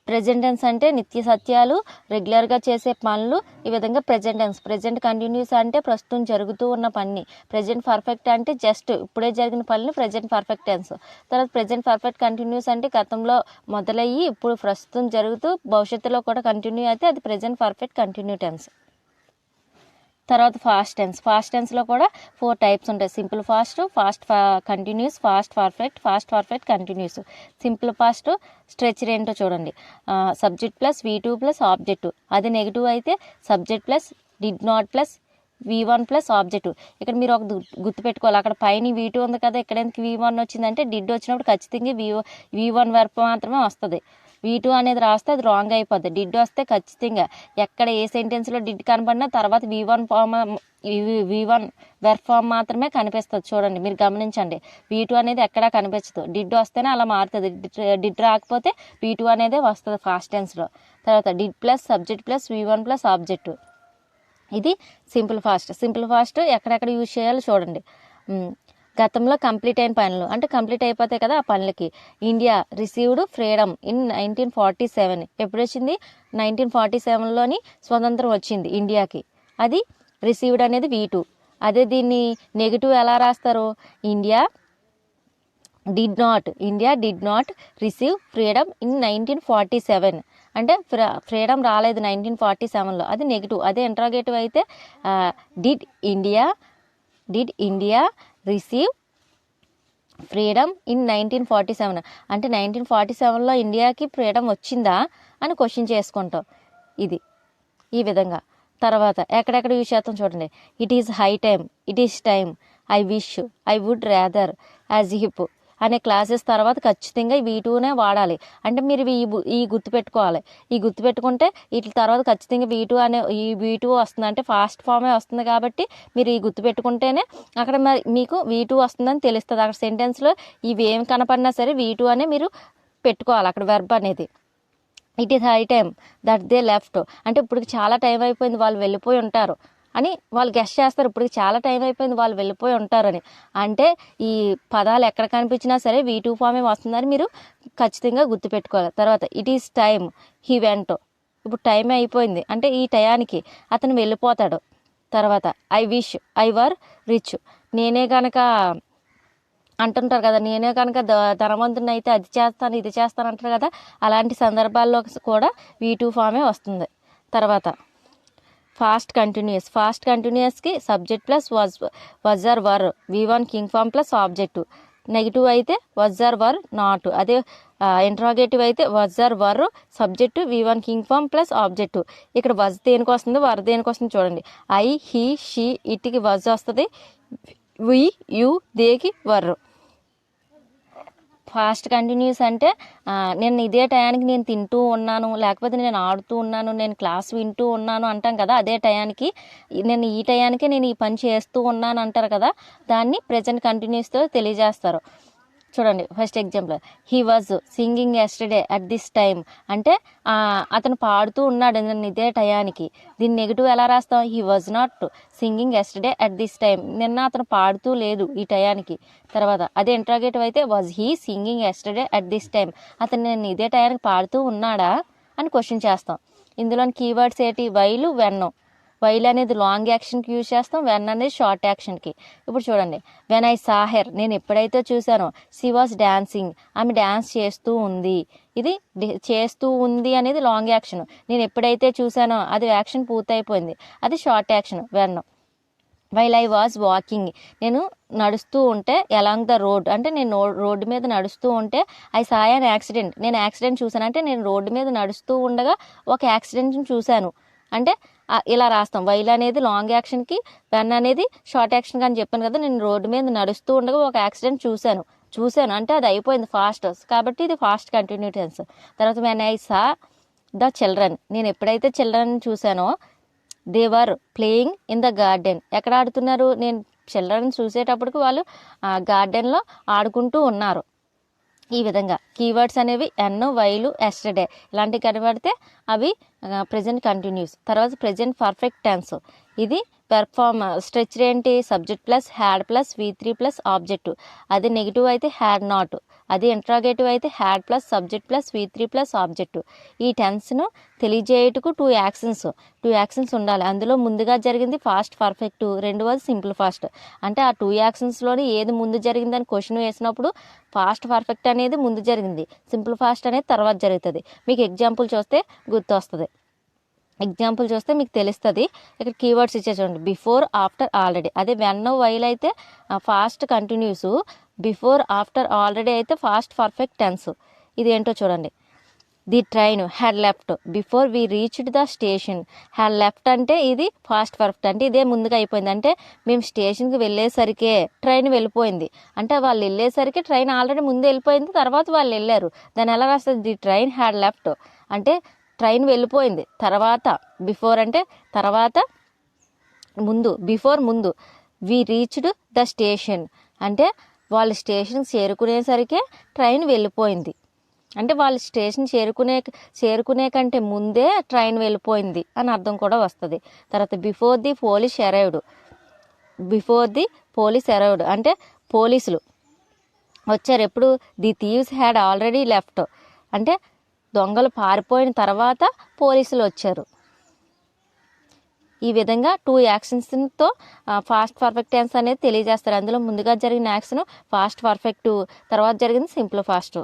ప్రెజెంట్ టెన్స్ అంటే నిత్య సత్యాలు, రెగ్యులర్గా చేసే పనులు, ఈ విధంగా ప్రెజెంట్ టెన్స్. ప్రెజెంట్ కంటిన్యూస్ అంటే ప్రస్తుతం జరుగుతూ ఉన్న పని. ప్రెజెంట్ పర్ఫెక్ట్ అంటే జస్ట్ ఇప్పుడే జరిగిన పనిని ప్రెజెంట్ పర్ఫెక్ట్ టెన్స్. తర్వాత ప్రెజెంట్ పర్ఫెక్ట్ కంటిన్యూస్ అంటే గతంలో మొదలయ్యి ఇప్పుడు ప్రస్తుతం జరుగుతూ భవిష్యత్తులో కూడా కంటిన్యూ అయితే అది ప్రెజెంట్ పర్ఫెక్ట్ కంటిన్యూ టెన్స్. తర్వాత ఫాస్ట్ టెన్స్. ఫాస్ట్ టెన్స్లో కూడా 4 types ఉంటాయి. Simple fast, fast continuous, past perfect continuous. Simple fast stretcher ఏంటో చూడండి, subject plus V2 plus objective. అది నెగిటివ్ అయితే subject plus did not plus V1 plus objective. ఇక్కడ మీరు ఒక గుర్తుపెట్టుకోవాలి, అక్కడ పైన V2 ఉంది కదా, ఇక్కడ ఎందుకు V1 వచ్చిందంటే డిడ్ వచ్చినప్పుడు ఖచ్చితంగా V1 వెర్బ్ మాత్రమే వస్తుంది. V2 అనేది రాస్తే అది రాంగ్ అయిపోద్ది. డిడ్ వస్తే ఖచ్చితంగా ఎక్కడ ఏ సెంటెన్స్లో డిడ్ కనపడినా తర్వాత V1 వెర్బ్ ఫామ్ మాత్రమే కనిపిస్తుంది. చూడండి, మీరు గమనించండి, V2 అనేది ఎక్కడా కనిపించదు. డిడ్ వస్తేనే అలా మారుతుంది. డిడ్ రాకపోతే V2 అనేది వస్తుంది ఫాస్ట్ టెన్స్లో. తర్వాత did plus subject plus V1 plus object. ఇది సింపుల్ ఫాస్ట్. సింపుల్ ఫాస్ట్ ఎక్కడెక్కడ యూజ్ చేయాలో చూడండి. గతంలో కంప్లీట్ అయిన పనులు, అంటే కంప్లీట్ అయిపోతాయి కదా ఆ పనులకి. India received freedom in 1947. ఎప్పుడు వచ్చింది, 1947లోని స్వతంత్రం వచ్చింది ఇండియాకి. అది రిసీవ్డ్ అనేది V2. అదే దీన్ని నెగిటివ్ ఎలా రాస్తారు, India did not receive freedom in 1947. అంటే ఫ్రీడమ్ రాలేదు 1947లో, అది నెగిటివ్. అదే ఇంట్రాగేటివ్ అయితే did India receive freedom in 1947. అంటే 1947లో ఇండియాకి ఫ్రీడమ్ వచ్చిందా అని క్వశ్చన్ చేసుకుంటాం. ఇది ఈ విధంగా. తర్వాత ఎక్కడెక్కడ యూజ్ చేస్తాం చూడండి, it is high time, it is time, I wish, I would rather, as if అనే క్లాసెస్ తర్వాత ఖచ్చితంగా V2నే వాడాలి. అంటే మీరు ఈ గుర్తుపెట్టుకోవాలి. ఈ గుర్తుపెట్టుకుంటే వీటి తర్వాత ఖచ్చితంగా V2 వస్తుంది, అంటే ఫాస్ట్ ఫామే వస్తుంది. కాబట్టి మీరు ఈ గుర్తుపెట్టుకుంటేనే అక్కడ మీకు V2 వస్తుందని తెలుస్తుంది. అక్కడ సెంటెన్స్లో ఇవి ఏం కనపడినా సరే V2 అనే మీరు పెట్టుకోవాలి అక్కడ వెర్బ్ అనేది. It is high time that they left, అంటే ఇప్పుడు చాలా టైం అయిపోయింది వాళ్ళు వెళ్ళిపోయి ఉంటారు అని వాళ్ళు గెస్ట్ చేస్తారు. ఇప్పుడు చాలా టైం అయిపోయింది వాళ్ళు వెళ్ళిపోయి ఉంటారని. అంటే ఈ పదాలు ఎక్కడ కనిపించినా సరే V2 ఫామే వస్తుందని మీరు ఖచ్చితంగా గుర్తుపెట్టుకోవాలి. తర్వాత it is time he went, ఇప్పుడు టైం అయిపోయింది అంటే ఈ టయానికి అతను వెళ్ళిపోతాడు. తర్వాత I wish I were rich, నేనే కనుక అంటుంటారు కదా, నేనే కనుక ధనవంతుని అయితే అది చేస్తాను ఇది చేస్తాను అంటారు కదా, అలాంటి సందర్భాల్లో కూడా V2 ఫామే వస్తుంది. తర్వాత ఫాస్ట్ కంటిన్యూస్కి subject plus was or were, V1 king form plus object. Negative అయితే వాజ్ ఆర్ వర్ నాట్, అదే ఇంట్రాగేటివ్ అయితే was or were subject V1 king form plus object. ఇక్కడ వజ్ దేనికి వస్తుంది, వర్ దేనికి వస్తుంది చూడండి. ఐ హీ షీ ఇట్కి వజ్ వస్తుంది, వి యు దేకి వర్. ఫాస్ట్ కంటిన్యూస్ అంటే నేను ఇదే టయానికి నేను తింటూ ఉన్నాను, లేకపోతే నేను ఆడుతూ ఉన్నాను, నేను క్లాస్ వింటూ ఉన్నాను అంటాం కదా, అదే టయానికి నేను ఈ టయానికే నేను ఈ పని చేస్తూ ఉన్నాను అంటారు కదా, దాన్ని ప్రెజెంట్ కంటిన్యూస్తో తెలియజేస్తారు. చూడండి first example, he was singing yesterday at this time, అంటే అతను పాడుతూ ఉన్నాడు నేను ఇదే టయానికి. దీన్ని నెగిటివ్ ఎలా రాస్తాం, he was not singing yesterday at this time, నిన్న అతను పాడుతూ లేదు ఈ టయానికి. తర్వాత అదే ఇంట్రాగేటివ్ అయితే was he singing yesterday at this time, అతను నేను ఇదే టయానికి పాడుతూ ఉన్నాడా అని క్వశ్చన్ చేస్తాం. ఇందులోని కీవర్డ్స్ ఏంటి, వైలు వెన్ను. వైల్ అనేది లాంగ్ యాక్షన్కి యూజ్ చేస్తాం, వెన్ అనేది షార్ట్ యాక్షన్కి. ఇప్పుడు చూడండి, వెన్ ఐ సా హెర్, నేను ఎప్పుడైతే చూసానో, షీ వాజ్ డాన్సింగ్, ఆమె డ్యాన్స్ చేస్తూ ఉంది. ఇది చేస్తూ ఉంది అనేది లాంగ్ యాక్షన్, నేను ఎప్పుడైతే చూసానో అది యాక్షన్ పూర్తయిపోయింది, అది short action when. While I was walking, నేను నడుస్తూ ఉంటే, అలాంగ్ ద రోడ్ అంటే నేను రోడ్డు మీద నడుస్తూ ఉంటే, ఐ సా యాన్ యాక్సిడెంట్, నేను యాక్సిడెంట్ చూసాను అంటే నేను రోడ్డు మీద నడుస్తూ ఉండగా ఒక యాక్సిడెంట్ని చూశాను అంటే ఇలా రాస్తాం. వైల్ అనేది లాంగ్ యాక్షన్కి, వెన్ అనేది షార్ట్ యాక్షన్కి అని చెప్పాను కదా, నేను రోడ్డు మీద నడుస్తూ ఉండగా ఒక యాక్సిడెంట్ చూశాను అంటే అది అయిపోయింది ఫాస్ట్, కాబట్టి ఇది ఫాస్ట్ కంటిన్యూ టెన్స్. తర్వాత when I saw the children, నేను ఎప్పుడైతే చిల్డ్రన్ చూశానో, they were playing in the garden, ఎక్కడ ఆడుతున్నారు, నేను చిల్డ్రన్ చూసేటప్పటికి వాళ్ళు గార్డెన్లో ఆడుకుంటూ ఉన్నారు. ఈ విధంగా కీవర్డ్స్ అనేవి ఎన్, వైలు, ఎస్టర్డే ఇలాంటివి కనబడితే అవి ప్రెజెంట్ కంటిన్యూస్. తర్వాత ప్రెజెంట్ పర్ఫెక్ట్ టెన్స్, ఇది పెర్ఫార్మ్ స్ట్రెచ్ ఏంటి, subject plus had plus V3 plus object. అది నెగిటివ్ అయితే హ్యాడ్ నాట్, అది ఇంట్రాగేటివ్ అయితే had plus subject plus V3 plus object. ఈ టెన్స్ను తెలియజేయటకు టూ యాక్షన్స్ ఉండాలి. అందులో ముందుగా జరిగింది ఫాస్ట్ పర్ఫెక్ట్, రెండవది సింపుల్ ఫాస్ట్. అంటే ఆ 2 యాక్షన్స్లోని ఏది ముందు జరిగిందని క్వశ్చన్ వేసినప్పుడు ఫాస్ట్ పర్ఫెక్ట్ అనేది ముందు జరిగింది, సింపుల్ ఫాస్ట్ అనేది తర్వాత జరుగుతుంది. మీకు ఎగ్జాంపుల్ చూస్తే గుర్తొస్తుంది, ఎగ్జాంపుల్ చూస్తే మీకు తెలుస్తుంది. ఇక్కడ కీవర్డ్స్ ఇచ్చే చూడండి, బిఫోర్, ఆఫ్టర్, ఆల్రెడీ. అదే వెన్, వైల్ అయితే fast continuous, before, after, already అయితే ఫాస్ట్ పర్ఫెక్ట్ టెన్స్. ఇది ఏంటో చూడండి, the train had left before we reached the station. Had left అంటే ఇది ఫాస్ట్ పర్ఫెక్ట్, అంటే ఇదే ముందుగా అయిపోయింది, అంటే మేము స్టేషన్కి వెళ్ళేసరికే ట్రైన్ వెళ్ళిపోయింది, అంటే వాళ్ళు వెళ్ళేసరికి ట్రైన్ ఆల్రెడీ ముందు వెళ్ళిపోయింది, తర్వాత వాళ్ళు వెళ్ళారు. దాన్ని ఎలా రాస్తుంది, ది ట్రైన్ హ్యాడ్ లెఫ్ట్ అంటే ట్రైన్ వెళ్ళిపోయింది. తర్వాత బిఫోర్ అంటే తర్వాత, ముందు బిఫోర్ ముందు, వి రీచ్డ్ ద స్టేషన్ అంటే వాళ్ళు స్టేషన్ చేరుకునేసరికి ట్రైన్ వెళ్ళిపోయింది, అంటే వాళ్ళు స్టేషన్ చేరుకునే కంటే ముందే ట్రైన్ వెళ్ళిపోయింది అని అర్థం కూడా వస్తుంది. తర్వాత బిఫోర్ ది పోలీస్ అరైవ్డ్ అంటే పోలీసులు వచ్చారు ఎప్పుడు, the thieves had already left అంటే దొంగలు పారిపోయిన తర్వాత పోలీసులు వచ్చారు. ఈ విధంగా 2 యాక్షన్స్తో ఫాస్ట్ పర్ఫెక్ట్ టెన్స్ అనేది తెలియజేస్తారు. అందులో ముందుగా జరిగిన యాక్షన్ ఫాస్ట్ పర్ఫెక్ట్, తర్వాత జరిగింది సింపుల్ ఫాస్ట్.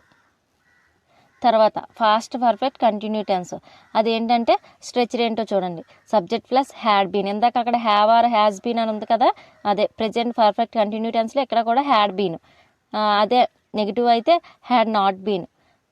తర్వాత ఫాస్ట్ పర్ఫెక్ట్ కంటిన్యూ టెన్స్, అదేంటంటే స్ట్రెచ్ ఏంటో చూడండి, సబ్జెక్ట్ ప్లస్ హ్యాడ్ బీన్. ఇందాక అక్కడ హ్యావ్ ఆర్ హ్యాస్ బీన్ అని ఉంది కదా, అదే ప్రెజెంట్ పర్ఫెక్ట్ కంటిన్యూ టెన్స్లో ఇక్కడ కూడా హ్యాడ్ బీన్. అదే నెగిటివ్ అయితే హ్యాడ్ నాట్ బీన్.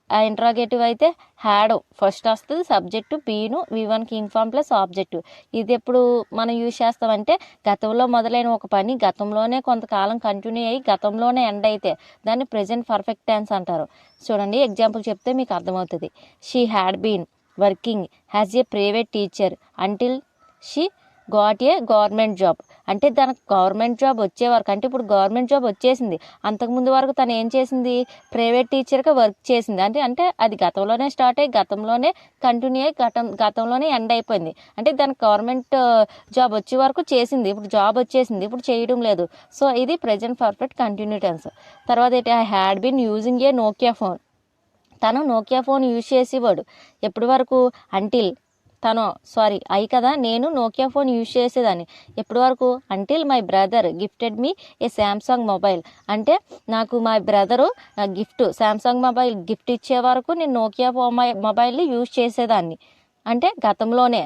ఇంట్రాగేటివ్ అయితే హ్యాడ్ ఫస్ట్ వస్తుంది, subject been, V1 king form plus object. ఇది ఎప్పుడు మనం యూజ్ చేస్తామంటే గతంలో మొదలైన ఒక పని గతంలోనే కొంతకాలం కంటిన్యూ అయ్యి గతంలోనే ఎండ్ అయితే దాన్ని ప్రెజెంట్ పర్ఫెక్ట్ టెన్స్ అంటారు. చూడండి ఎగ్జాంపుల్ చెప్తే మీకు అర్థమవుతుంది. She had been working as a private teacher until she got a government job. అంటే తనకు గవర్నమెంట్ జాబ్ వచ్చే వరకు, అంటే ఇప్పుడు గవర్నమెంట్ జాబ్ వచ్చేసింది, అంతకుముందు వరకు తను ఏం చేసింది, ప్రైవేట్ టీచర్గా వర్క్ చేసింది. అంటే అది గతంలోనే స్టార్ట్ అయ్యి గతంలోనే కంటిన్యూ అయ్యి గతంలోనే ఎండ్ అయిపోయింది. అంటే తనకు గవర్నమెంట్ జాబ్ వచ్చే వరకు చేసింది, ఇప్పుడు జాబ్ వచ్చేసింది, ఇప్పుడు చేయడం లేదు. సో ఇది ప్రెజెంట్ పర్ఫెక్ట్ కంటిన్యూ టెన్స్. తర్వాత ఏంటి, I had been using a Nokia phone. తను నోకియా ఫోన్ యూజ్ చేసేవాడు ఎప్పటి వరకు, అంటిల్ నేను నోకియా ఫోన్ యూజ్ చేసేదాన్ని ఎప్పటి వరకు, until my brother gifted me A Samsung mobile. అంటే నాకు మా బ్రదరు శాంసంగ్ మొబైల్ గిఫ్ట్ ఇచ్చే వరకు నేను నోకియా మొబైల్ని యూజ్ చేసేదాన్ని. అంటే గతంలోనే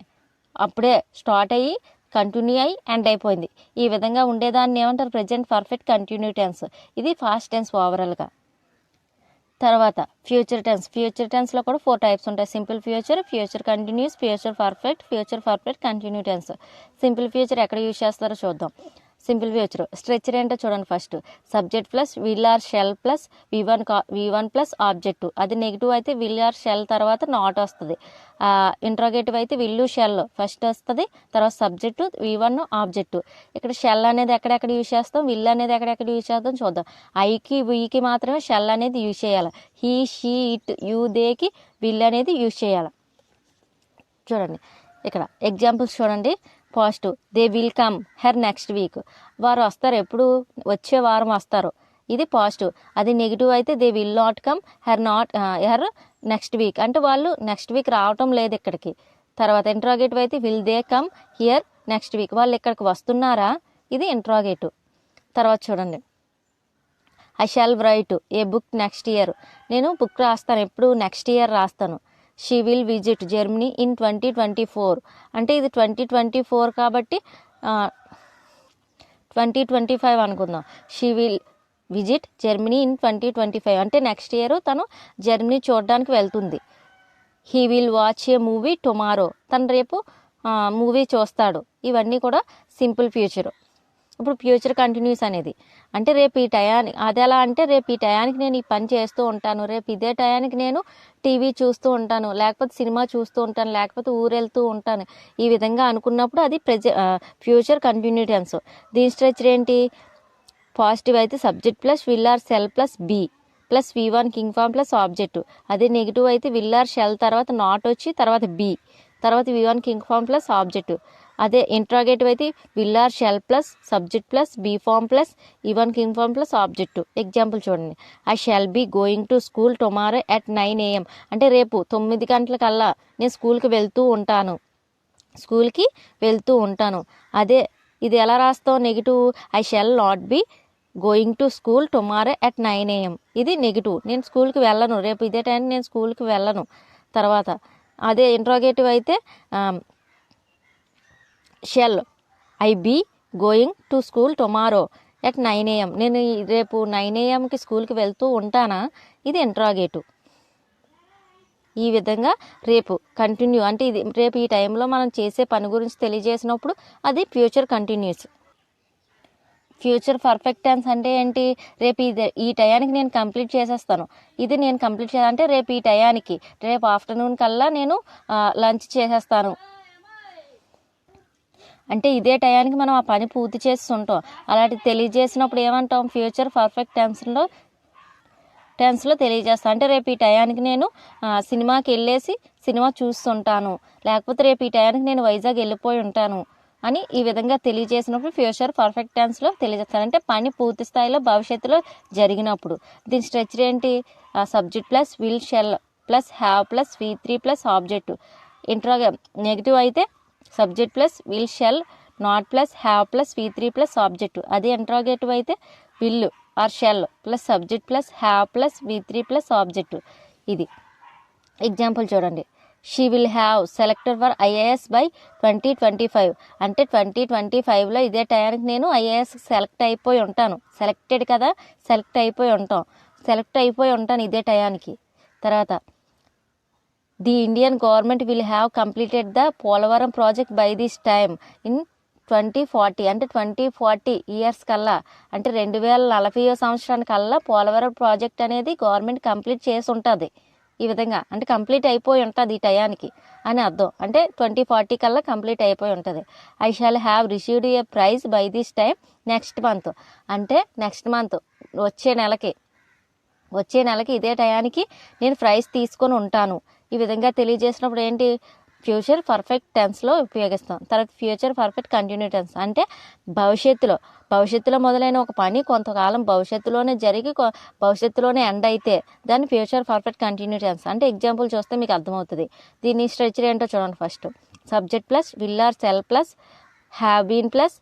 అప్పుడే స్టార్ట్ అయ్యి కంటిన్యూ అయ్యి ఎండ్ అయిపోయింది. ఈ విధంగా ఉండేదాన్ని ఏమంటారు, ప్రెజెంట్ పర్ఫెక్ట్ కంటిన్యూ టెన్స్. ఇది ఫాస్ట్ టెన్స్ ఓవరాల్గా. తర్వాత ఫ్యూచర్ టెన్స్లో కూడా 4 టైప్స్ ఉంటాయి. Simple future, future continuous, future perfect continue tense. Simple future ఎక్కడ యూజ్ చేస్తారో చూద్దాం. సింపుల్ ఫ్యూచర్ స్ట్రక్చర్ ఏంటో చూడండి. First subject plus will or shall plus V1 plus objective. అది నెగిటివ్ అయితే విల్ ఆర్ షెల్ తర్వాత నాట్ వస్తుంది. ఇంట్రోగేటివ్ అయితే విల్లు షెల్ ఫస్ట్ వస్తుంది, తర్వాత సబ్జెక్టు V1 ఆబ్జెక్టివ్. ఇక్కడ షెల్ అనేది ఎక్కడెక్కడ యూజ్ చేస్తాం, విల్ అనేది ఎక్కడెక్కడ యూజ్ చేస్తాం చూద్దాం. ఐకి వీకి మాత్రమే షెల్ అనేది యూజ్ చేయాలి. హీ, షీ, ఇట్, యూ, దేకి విల్ అనేది యూజ్ చేయాలి. చూడండి ఇక్కడ ఎగ్జాంపుల్స్ చూడండి. Positive, they will come her next week. వారు వస్తారు, ఎప్పుడు, వచ్చే వారం వస్తారు. ఇది పాజిటివ్. అది నెగిటివ్ అయితే they will not come her next week. అంటే వాళ్ళు నెక్స్ట్ వీక్ రావటం లేదు ఇక్కడికి. తర్వాత ఇంట్రాగేటివ్ అయితే will they come here next week. వాళ్ళు ఇక్కడికి వస్తున్నారా, ఇది ఇంట్రాగేటివ్. తర్వాత చూడండి, I shawl right A book next year. నేను బుక్ రాస్తాను, ఎప్పుడు, నెక్స్ట్ ఇయర్ రాస్తాను. She will visit Germany in 2024. అంటే ఇది 2024 కాబట్టి 2025 అనుకుందాం. She will visit Germany in 2025 అంటే నెక్స్ట్ ఇయర్ తను జర్మనీ చూడడానికి వెళ్తుంది. He will watch A movie tomorrow. తను రేపు మూవీ చూస్తాడు. ఇవన్నీ కూడా సింపుల్ ఫ్యూచర్. ఇప్పుడు ఫ్యూచర్ కంటిన్యూస్ అనేది అంటే రేపు ఈ టయానికి, అది ఎలా అంటే రేపు ఈ టయానికి నేను ఈ పని చేస్తూ ఉంటాను, రేపు ఇదే టయానికి నేను టీవీ చూస్తూ ఉంటాను, లేకపోతే సినిమా చూస్తూ ఉంటాను, లేకపోతే ఊరెళ్తూ ఉంటాను. ఈ విధంగా అనుకున్నప్పుడు అది ఫ్యూచర్ కంటిన్యూ టెన్స్. దీని స్ట్రక్చర్ ఏంటి, పాజిటివ్ అయితే subject plus will or shall plus be plus V1 king form plus objective. అదే నెగిటివ్ అయితే విల్ ఆర్ షెల్ తర్వాత నాట్ వచ్చి తర్వాత బీ తర్వాత V1 king form plus objective. అదే ఇంట్రాగేటివ్ అయితే will or shall plus subject plus be form plus V1 king form plus objective. Example చూడండి, I shall be going to school tomorrow at 9 AM. అంటే రేపు 9 గంటలకల్లా నేను స్కూల్కి వెళ్తూ ఉంటాను. అదే ఇది ఎలా రాస్తావు, negative, I shall not be going to school tomorrow at 9 AM. ఇది నెగిటివ్, నేను స్కూల్కి వెళ్ళను, రేపు ఇదే టైంకి నేను స్కూల్కి వెళ్ళను. తర్వాత అదే ఇంట్రాగేటివ్ అయితే shall I be going to school tomorrow at 9 AM. నేను రేపు 9 AMకి స్కూల్కి వెళ్తూ ఉంటానా, ఇది ఇంట్రాగేటివ్. ఈ విధంగా రేపు కంటిన్యూ అంటే ఇది రేపు ఈ టైంలో మనం చేసే పని గురించి తెలియజేసినప్పుడు అది future continuous. Future perfect tense అంటే ఏంటి, రేపు ఈ టయానికి నేను కంప్లీట్ చేసేస్తాను, ఇది నేను కంప్లీట్ చేయాలంటే రేపు ఈ టయానికి, రేపు ఆఫ్టర్నూన్ కల్లా నేను లంచ్ చేసేస్తాను అంటే ఇదే టయానికి మనం ఆ పని పూర్తి చేసి ఉంటాం. అలాంటి తెలియజేసినప్పుడు ఏమంటాం, ఫ్యూచర్ పర్ఫెక్ట్ టెన్స్లో తెలియజేస్తాను. అంటే రేపు ఈ టయానికి నేను సినిమాకి వెళ్ళేసి సినిమా చూస్తుంటాను, లేకపోతే రేపు ఈ టయానికి నేను వైజాగ్ వెళ్ళిపోయి ఉంటాను అని ఈ విధంగా తెలియజేసినప్పుడు ఫ్యూచర్ పర్ఫెక్ట్ టెన్స్లో తెలియజేస్తాను. అంటే పని పూర్తి స్థాయిలో భవిష్యత్తులో జరిగినప్పుడు. దీని స్ట్రక్చర్ ఏంటి, subject plus will shall plus have plus V3 plus objective. Negative అయితే subject plus will shall not plus have plus V3 plus objective. అదే ఇంట్రాగేటివ్ అయితే will or shall plus subject plus have plus V3 plus objective. ఇది example చూడండి, she will have selected for IAS by 2025. అంటే 2025లో ఇదే టయానికి నేను IAS select అయిపోయి ఉంటాను ఇదే టయానికి. తర్వాత the Indian government will have completed the Polavaram project by this time in 2040. అంటే 2040 ఇయర్స్ కల్లా, అంటే 2040 సంవత్సరానికల్లా పోలవరం ప్రాజెక్ట్ అనేది గవర్నమెంట్ కంప్లీట్ చేసి ఉంటుంది. ఈ విధంగా అంటే కంప్లీట్ అయిపోయి ఉంటుంది ఈ టయానికి అని అర్థం. అంటే 2040 కల్లా కంప్లీట్ అయిపోయి ఉంటుంది. I shall have received a prize by this time next month. అంటే నెక్స్ట్ మంత్ వచ్చే నెలకి ఇదే టయానికి నేను ప్రైజ్ తీసుకొని ఉంటాను. ఈ విధంగా తెలియజేసినప్పుడు ఏంటి, ఫ్యూచర్ పర్ఫెక్ట్ టెన్స్లో ఉపయోగిస్తాం. తర్వాత ఫ్యూచర్ పర్ఫెక్ట్ కంటిన్యూ టెన్స్ అంటే భవిష్యత్తులో మొదలైన ఒక పని కొంతకాలం భవిష్యత్తులోనే జరిగి భవిష్యత్తులోనే ఎండ్ అయితే దాన్ని ఫ్యూచర్ పర్ఫెక్ట్ కంటిన్యూ టెన్స్ అంటే. ఎగ్జాంపుల్ చూస్తే మీకు అర్థమవుతుంది. దీని స్ట్రక్చర్ ఏంటో చూడండి. First subject plus will or shall plus have been plus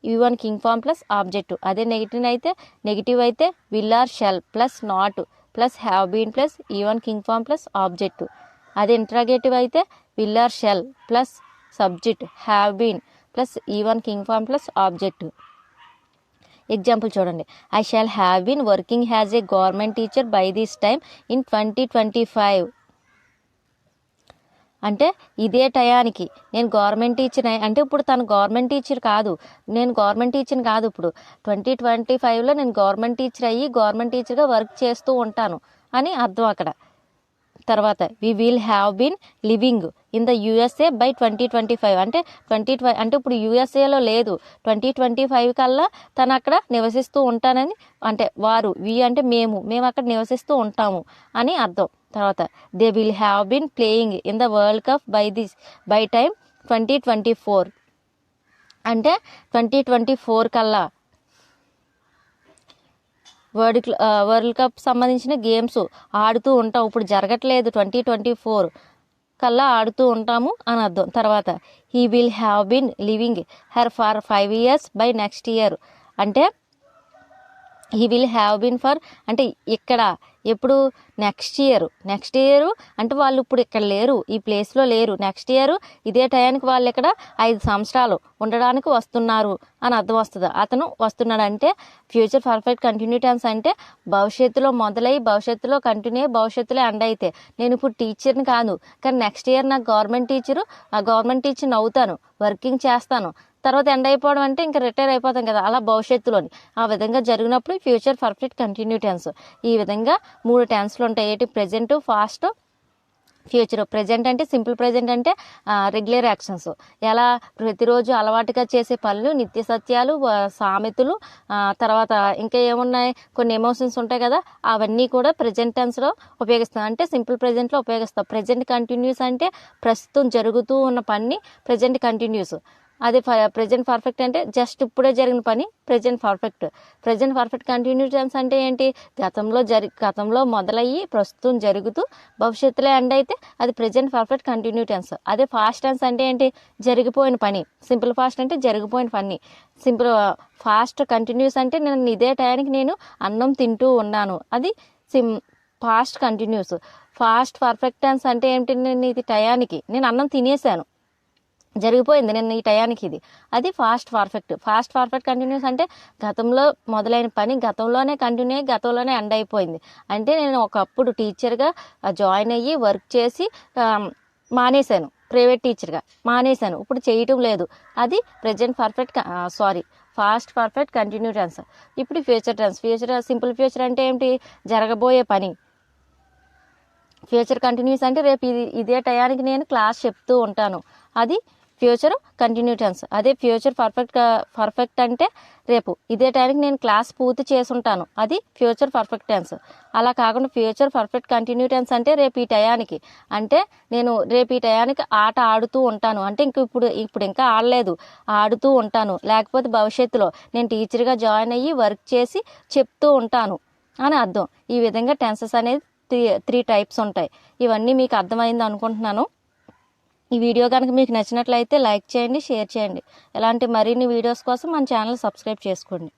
U1 కింగ్ ఫామ్ ప్లస్ ఆబ్జెక్టివ్. అదే నెగిటివ్ అయితే will or shall plus not plus have been plus U1 కింగ్ ఫామ్ ప్లస్ ఆబ్జెక్టివ్. అదే ఇంట్రాగేటివ్ అయితే will or shall plus subject have been plus U1 కింగ్ form plus objective. Example చూడండి. I shall have been working as a government teacher by this time in 2025. అంటే ఇదే టయానికి నేను government teacher అంటే ఇప్పుడు తను గవర్నమెంట్ టీచర్ కాదు, నేను గవర్నమెంట్ టీచర్ని కాదు. ఇప్పుడు 2025లో నేను గవర్నమెంట్ టీచర్ అయ్యి గవర్నమెంట్ టీచర్గా వర్క్ చేస్తూ ఉంటాను అని అర్థం అక్కడ. తర్వాత we will have been living in the USA by 2025. అంటే అంటే ఇప్పుడు యూఎస్ఏలో లేదు, 2025 కల్లా తను అక్కడ నివసిస్తూ ఉంటానని. అంటే వారు, వి అంటే మేము అక్కడ నివసిస్తూ ఉంటాము అని అర్థం. తర్వాత they will have been playing in the world cup by time 2024. అంటే 2024 కల్లా వరల్డ్ కప్ సంబంధించిన గేమ్స్ ఆడుతూ ఉంటాం. ఇప్పుడు జరగట్లేదు, 2024 కల్లా ఆడుతూ ఉంటాము అని అర్థం. తర్వాత he will have been living her for 5 years by next year. అంటే he will have been for అంటే ఇక్కడ ఎప్పుడు నెక్స్ట్ ఇయర్ అంటే వాళ్ళు ఇప్పుడు ఇక్కడ లేరు, ఈ ప్లేస్లో లేరు. నెక్స్ట్ ఇయర్ ఇదే టయానికి వాళ్ళు ఇక్కడ 5 సంవత్సరాలు ఉండడానికి వస్తున్నారు అని అర్థం వస్తుంది. అతను వస్తున్నాడు అంటే ఫ్యూచర్ పర్ఫెక్ట్ కంటిన్యూ టెన్స్ అంటే భవిష్యత్తులో మొదలై భవిష్యత్తులో కంటిన్యూ భవిష్యత్తులో ఎండ్ అయితే. నేను ఇప్పుడు టీచర్ని కాదు, కానీ నెక్స్ట్ ఇయర్ నాకు గవర్నమెంట్ టీచర్ని అవుతాను, వర్కింగ్ చేస్తాను. తర్వాత ఎండ్ అయిపోవడం అంటే ఇంకా రిటైర్ అయిపోతాం కదా, అలా భవిష్యత్తులోని ఆ విధంగా జరిగినప్పుడు ఫ్యూచర్ పర్ఫెక్ట్ కంటిన్యూ టెన్స్. ఈ విధంగా 3 టెన్స్లు ఉంటాయి. ఏంటి, ప్రెజెంట్, ఫాస్ట్, ఫ్యూచర్. ప్రెజెంట్ అంటే సింపుల్ ప్రెజెంట్ అంటే రెగ్యులర్ యాక్షన్స్, ఎలా ప్రతిరోజు అలవాటుగా చేసే పనులు, నిత్య సత్యాలు, సామెతలు. తర్వాత ఇంకా ఏమున్నాయి, కొన్ని ఎమోషన్స్ ఉంటాయి కదా, అవన్నీ కూడా ప్రెజెంట్ టెన్స్లో ఉపయోగిస్తాం. అంటే సింపుల్ ప్రెజెంట్లో ఉపయోగిస్తాం. ప్రెజెంట్ కంటిన్యూస్ అంటే ప్రస్తుతం జరుగుతూ ఉన్న పని ప్రెజెంట్ కంటిన్యూస్. అదే ప్రెజెంట్ పర్ఫెక్ట్ అంటే జస్ట్ ఇప్పుడే జరిగిన పని ప్రెజెంట్ పర్ఫెక్ట్ కంటిన్యూ టెన్స్ అంటే ఏంటి, గతంలో మొదలయ్యి ప్రస్తుతం జరుగుతూ భవిష్యత్తులో ఎండ్ అయితే అది ప్రెజెంట్ పర్ఫెక్ట్ కంటిన్యూ టెన్స్. అదే ఫాస్ట్ టెన్స్ అంటే ఏంటి, జరిగిపోయిన పని. సింపుల్ ఫాస్ట్ అంటే జరిగిపోయిన పని. ఫాస్ట్ కంటిన్యూస్ అంటే నేను ఇదే టయానికి నేను అన్నం తింటూ ఉన్నాను, అది past continuous. Past perfect tense అంటే ఏంటి, నేను ఇది టయానికి నేను అన్నం తినేసాను, జరిగిపోయింది నేను ఈ టయానికి, ఇది అది ఫాస్ట్ పర్ఫెక్ట్ కంటిన్యూస్ అంటే గతంలో మొదలైన పని గతంలోనే కంటిన్యూ అయ్యి గతంలోనే ఎండ్ అయిపోయింది. అంటే నేను ఒకప్పుడు టీచర్గా జాయిన్ అయ్యి వర్క్ చేసి మానేశాను, ప్రైవేట్ టీచర్గా మానేశాను, ఇప్పుడు చేయటం లేదు, అది ఫాస్ట్ పర్ఫెక్ట్ కంటిన్యూ టెన్స్. ఇప్పుడు ఫ్యూచర్ సింపుల్ ఫ్యూచర్ అంటే ఏంటి, జరగబోయే పని. ఫ్యూచర్ కంటిన్యూస్ అంటే రేపు ఇదే టయానికి నేను క్లాస్ చెప్తూ ఉంటాను, అది ఫ్యూచర్ కంటిన్యూ టెన్స్. అదే ఫ్యూచర్ పర్ఫెక్ట్ అంటే రేపు ఇదే టైంకి నేను క్లాస్ పూర్తి చేసుంటాను, అది ఫ్యూచర్ పర్ఫెక్ట్ టెన్స్. అలా కాకుండా ఫ్యూచర్ పర్ఫెక్ట్ కంటిన్యూ టెన్స్ అంటే రేపు ఈ టయానికి అంటే నేను రేపు ఈ టయానికి ఆట ఆడుతూ ఉంటాను, అంటే ఇప్పుడు ఇంకా ఆడలేదు, ఆడుతూ ఉంటాను. లేకపోతే భవిష్యత్తులో నేను టీచర్గా జాయిన్ అయ్యి వర్క్ చేసి చెప్తూ ఉంటాను అని అర్థం. ఈ విధంగా టెన్సెస్ అనేది 3 టైప్స్ ఉంటాయి. ఇవన్నీ మీకు అర్థమైంది అనుకుంటున్నాను. ఈ వీడియో కనుక మీకు నచ్చినట్లయితే లైక్ చేయండి, షేర్ చేయండి. ఇలాంటి మరిన్ని వీడియోస్ కోసం మన ఛానల్ సబ్స్క్రైబ్ చేసుకోండి.